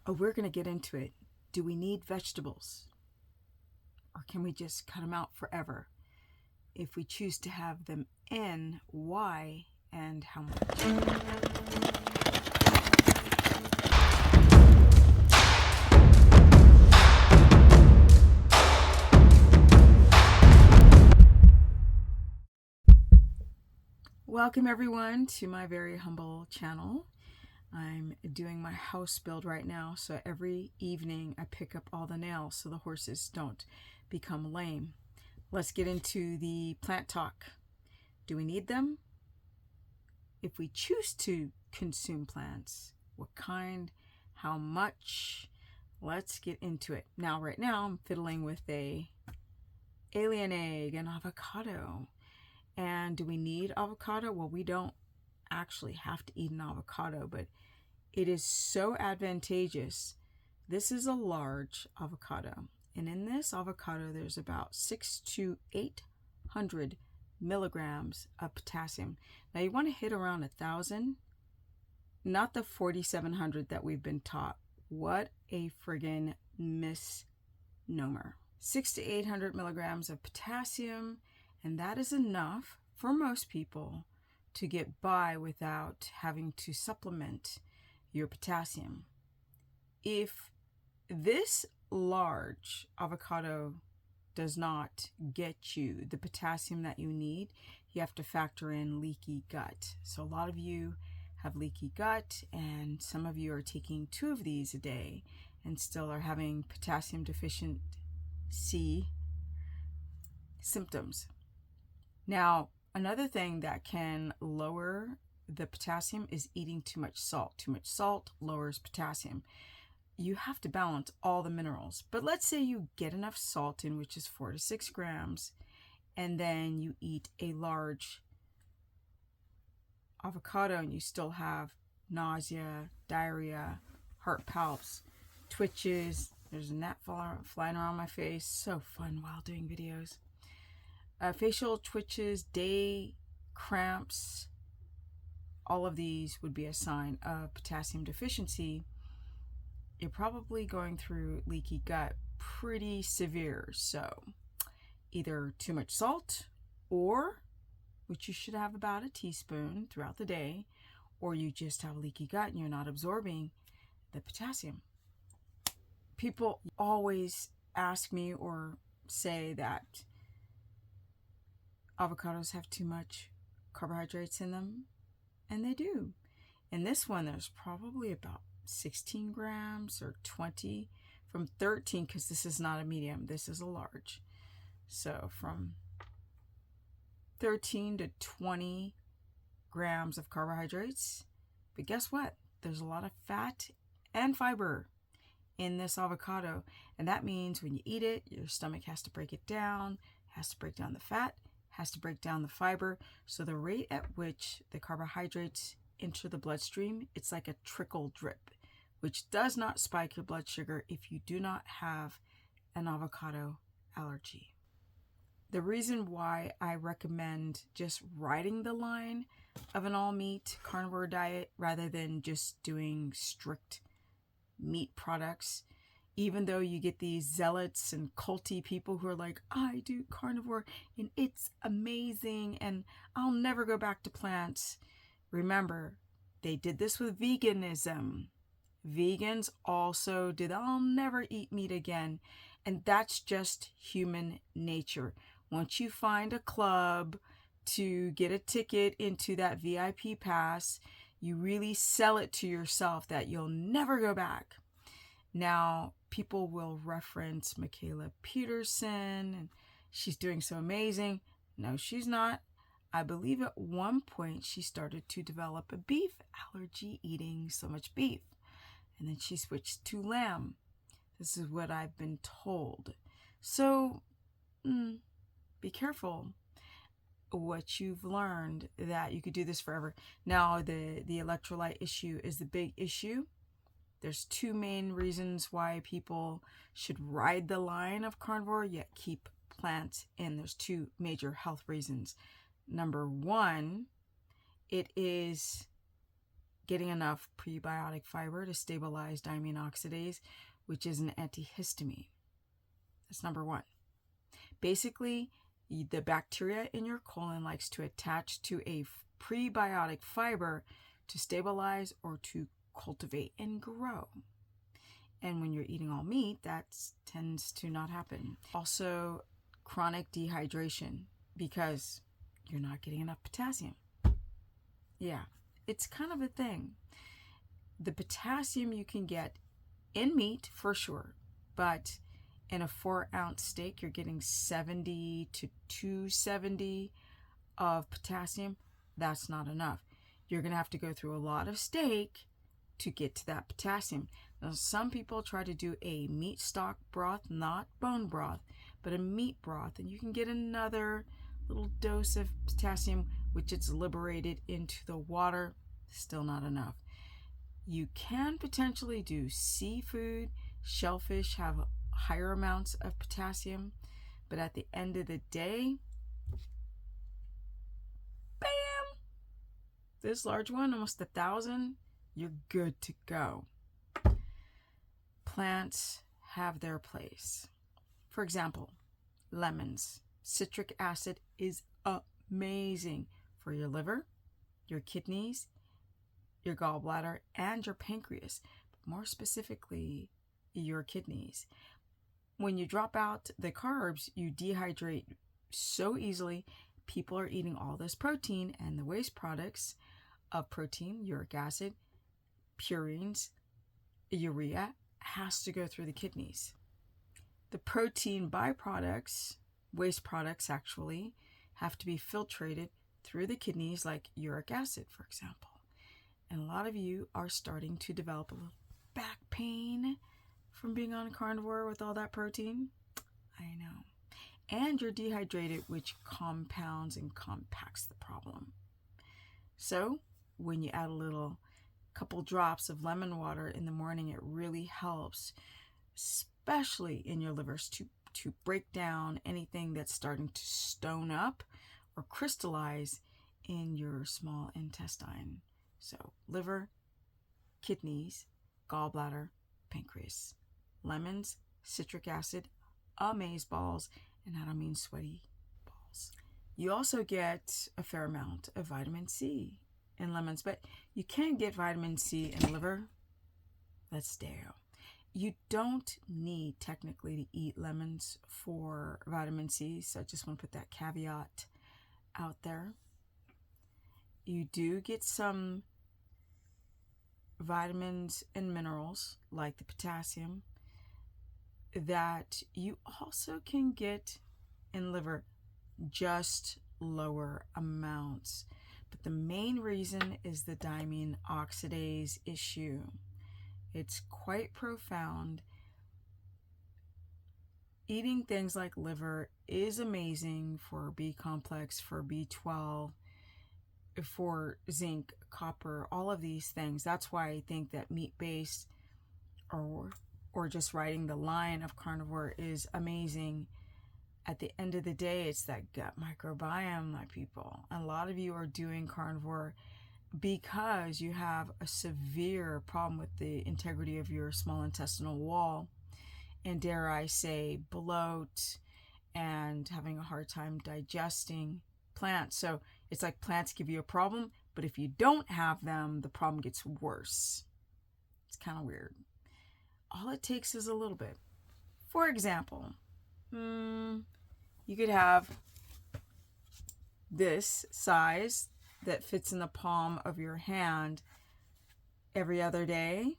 Oh, we're going to get into it. Do we need vegetables? Or can we just cut them out forever? If we choose to have them in, why and how much? Welcome everyone to my very humble channel. I'm doing my house build right now, so every evening I pick up all the nails so the horses don't become lame. Let's get into the plant talk. Do we need them? If we choose to consume plants, what kind, how much? Let's get into it. Now, right now I'm fiddling with a alien egg, an avocado. And do we need avocado? Well, we don't actually have to eat an avocado, but it is so advantageous. This is a large avocado, and in this avocado there's about 600 to 800 milligrams of potassium. Now you want to hit around 1,000, not the 4,700 that we've been taught. What a friggin' misnomer. 600 to 800 milligrams of potassium, and that is enough for most people to get by without having to supplement your potassium. If this large avocado does not get you the potassium that you need, you have to factor in leaky gut. So a lot of you have leaky gut, and some of you are taking 2 of these a day and still are having potassium deficiency symptoms. Now, another thing that can lower the potassium is eating too much salt. Too much salt lowers potassium. You have to balance all the minerals. But let's say you get enough salt in, which is 4 to 6 grams, and then you eat a large avocado and you still have nausea, diarrhea, heart palps, twitches. There's a gnat flying around my face. So fun while doing videos. Facial twitches, day cramps, all of these would be a sign of potassium deficiency. You're probably going through leaky gut pretty severe. So either too much salt, or, which you should have about a teaspoon throughout the day, or you just have leaky gut and you're not absorbing the potassium. People always ask me or say that avocados have too much carbohydrates in them, and they do. In this one, there's probably about 16 grams or 20 from 13, because this is not a medium, this is a large. So from 13 to 20 grams of carbohydrates. But guess what? There's a lot of fat and fiber in this avocado, and that means when you eat it, your stomach has to break it down, has to break down the fat, has to break down the fiber. So the rate at which the carbohydrates enter the bloodstream, it's like a trickle drip, which does not spike your blood sugar if you do not have an avocado allergy. The reason why I recommend just riding the line of an all-meat carnivore diet rather than just doing strict meat products, even though you get these zealots and culty people who are like, I do carnivore and it's amazing and I'll never go back to plants. Remember, they did this with veganism. Vegans also did, I'll never eat meat again. And that's just human nature. Once you find a club to get a ticket into that VIP pass, you really sell it to yourself that you'll never go back. Now, people will reference Mikhaila Peterson, and she's doing so amazing. No, she's not. I believe at one point she started to develop a beef allergy, eating so much beef. And then she switched to lamb. This is what I've been told. So, be careful what you've learned, that you could do this forever. Now, the electrolyte issue is the big issue. There's 2 main reasons why people should ride the line of carnivore yet keep plants in. There's 2 major health reasons. Number 1, it is getting enough prebiotic fiber to stabilize diamine oxidase, which is an antihistamine. That's number one. Basically, the bacteria in your colon likes to attach to a prebiotic fiber to stabilize or to cultivate and grow. And when you're eating all meat, that tends to not happen. Also, chronic dehydration because you're not getting enough potassium. Yeah, it's kind of a thing. The potassium you can get in meat for sure, but in a 4-ounce steak, you're getting 70 to 270 of potassium. That's not enough. You're going to have to go through a lot of steak to get to that potassium. Now, some people try to do a meat stock broth, not bone broth, but a meat broth, and you can get another little dose of potassium, which it's liberated into the water. Still not enough. You can potentially do seafood. Shellfish have higher amounts of potassium, but at the end of the day, bam! This large one, almost 1,000, you're good to go. Plants have their place. For example, lemons. Citric acid is amazing for your liver, your kidneys, your gallbladder, and your pancreas. But more specifically, your kidneys. When you drop out the carbs, you dehydrate so easily. People are eating all this protein, and the waste products of protein, uric acid, purines, urea, has to go through the kidneys. The protein byproducts, waste products actually, have to be filtrated through the kidneys, like uric acid, for example. And a lot of you are starting to develop a little back pain from being on a carnivore with all that protein. I know. And you're dehydrated, which compounds and compacts the problem. So when you add a couple drops of lemon water in the morning, it really helps, especially in your livers, to break down anything that's starting to stone up or crystallize in your small intestine. So liver, kidneys, gallbladder, pancreas. Lemons, citric acid, amaze balls, and I don't mean sweaty balls. You also get a fair amount of vitamin C in lemons, but you can't get vitamin C in liver. That's stale. You don't need technically to eat lemons for vitamin C, so I just want to put that caveat out there. You do get some vitamins and minerals like the potassium that you also can get in liver, just lower amounts. But the main reason is the diamine oxidase issue. It's quite profound. Eating things like liver is amazing for B complex, for B12, for zinc, copper, all of these things. That's why I think that meat-based or just riding the line of carnivore is amazing. At the end of the day, it's that gut microbiome, my people. A lot of you are doing carnivore because you have a severe problem with the integrity of your small intestinal wall, and dare I say bloat, and having a hard time digesting plants. So it's like plants give you a problem, but if you don't have them, the problem gets worse. It's kind of weird. All it takes is a little bit. For example, you could have this size that fits in the palm of your hand every other day,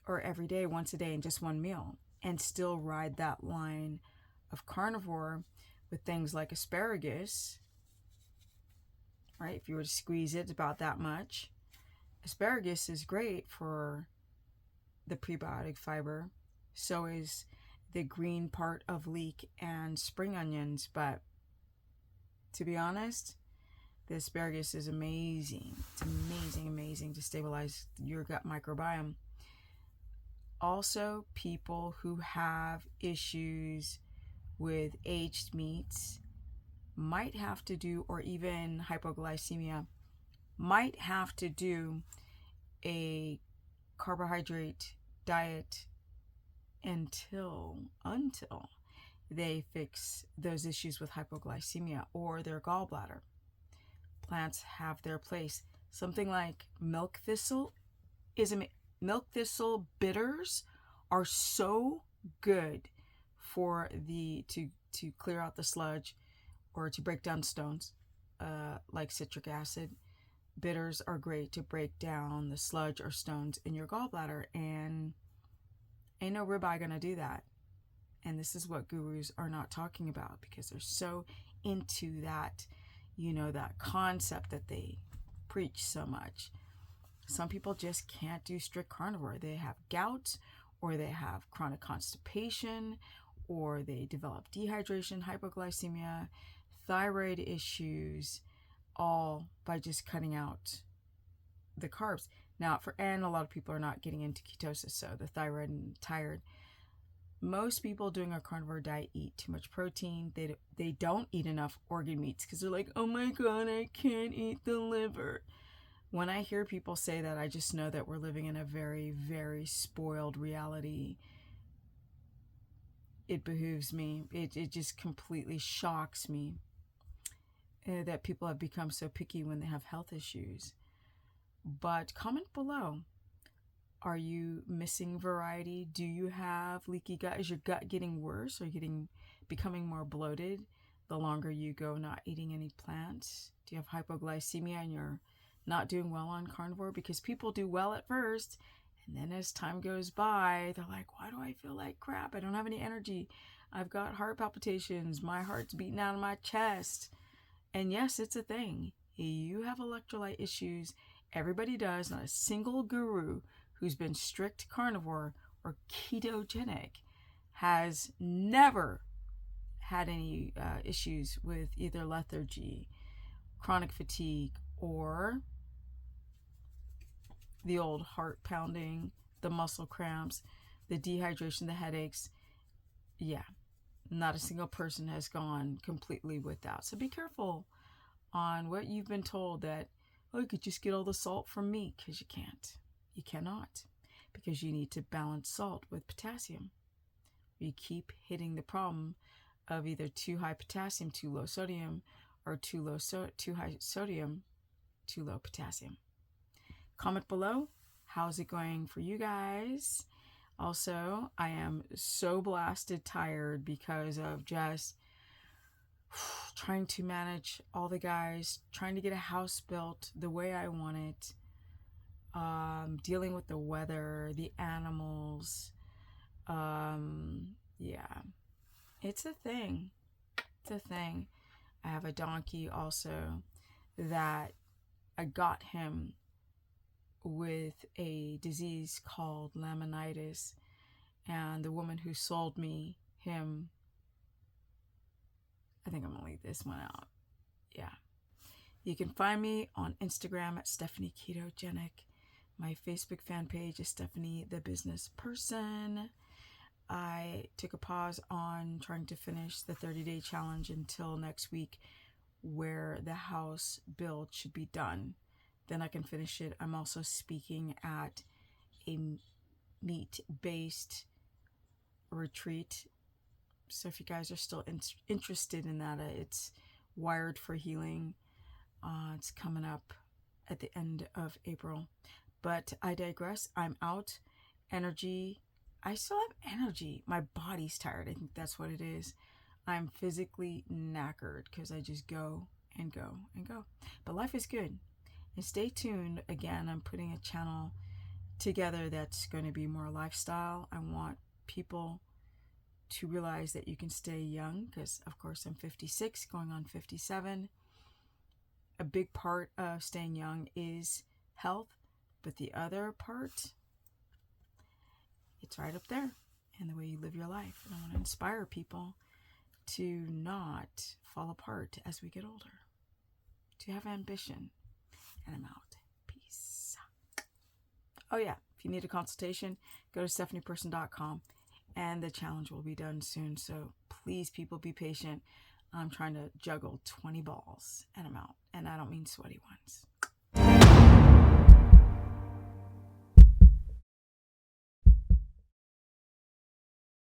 or every day, once a day, in just one meal, and still ride that line of carnivore with things like asparagus, right? If you were to squeeze it, it's about that much. Asparagus is great for the prebiotic fiber. So is the green part of leek and spring onions. But to be honest, the asparagus is amazing. It's amazing to stabilize your gut microbiome. Also, people who have issues with aged meats might have to do, or even hypoglycemia, might have to do a carbohydrate diet until they fix those issues with hypoglycemia or their gallbladder. Plants have their place. Something like milk thistle bitters are so good for to clear out the sludge or to break down stones, like citric acid. Bitters are great to break down the sludge or stones in your gallbladder, and ain't no ribeye gonna do that. And this is what gurus are not talking about, because they're so into that, that concept that they preach so much. Some people just can't do strict carnivore. They have gout, or they have chronic constipation, or they develop dehydration, hypoglycemia, thyroid issues, all by just cutting out the carbs. Now, and a lot of people are not getting into ketosis, so the thyroid and tired. Most people doing a carnivore diet eat too much protein. They don't eat enough organ meats because they're like, oh my God, I can't eat the liver. When I hear people say that, I just know that we're living in a very, very spoiled reality. It behooves me. It just completely shocks me that people have become so picky when they have health issues. But comment below. Are you missing variety? Do you have leaky gut? Is your gut getting worse or becoming more bloated the longer you go not eating any plants? Do you have hypoglycemia and you're not doing well on carnivore? Because people do well at first, and then as time goes by, they're like, why do I feel like crap? I don't have any energy. I've got heart palpitations. My heart's beating out of my chest. And yes, it's a thing. You have electrolyte issues. Everybody does. Not a single guru who's been strict carnivore or ketogenic has never had any issues with either lethargy, chronic fatigue, or the old heart pounding, the muscle cramps, the dehydration, the headaches. Yeah, not a single person has gone completely without. So be careful on what you've been told that, oh, you could just get all the salt from meat, because you can't. You cannot, because you need to balance salt with potassium. You keep hitting the problem of either too high potassium, too low sodium, or too high sodium, too low potassium. Comment below. How's it going for you guys? Also, I am so blasted tired because of just trying to manage all the guys, trying to get a house built the way I want it, dealing with the weather, the animals. Yeah, it's a thing. It's a thing. I have a donkey also that I got him with a disease called laminitis, and the woman who sold me him, I think I'm gonna leave this one out. Yeah. You can find me on Instagram at Stephanie Ketogenic. My Facebook fan page is Stephanie the Business Person. I took a pause on trying to finish the 30-day challenge until next week, where the house build should be done. Then I can finish it. I'm also speaking at a meat-based retreat. So if you guys are still interested in that, it's Wired for Healing. It's coming up at the end of April. But I digress. I'm out. Energy. I still have energy. My body's tired. I think that's what it is. I'm physically knackered because I just go and go and go. But life is good. And stay tuned. Again, I'm putting a channel together that's going to be more lifestyle. I want people to realize that you can stay young, because of course I'm 56 going on 57. A big part of staying young is health, but the other part, it's right up there in the way you live your life. And I want to inspire people to not fall apart as we get older, to have ambition. And I'm out. Peace. Oh yeah, if you need a consultation, go to stephanieperson.com. And the challenge will be done soon. So please, people, be patient. I'm trying to juggle 20 balls and I'm out. And I don't mean sweaty ones.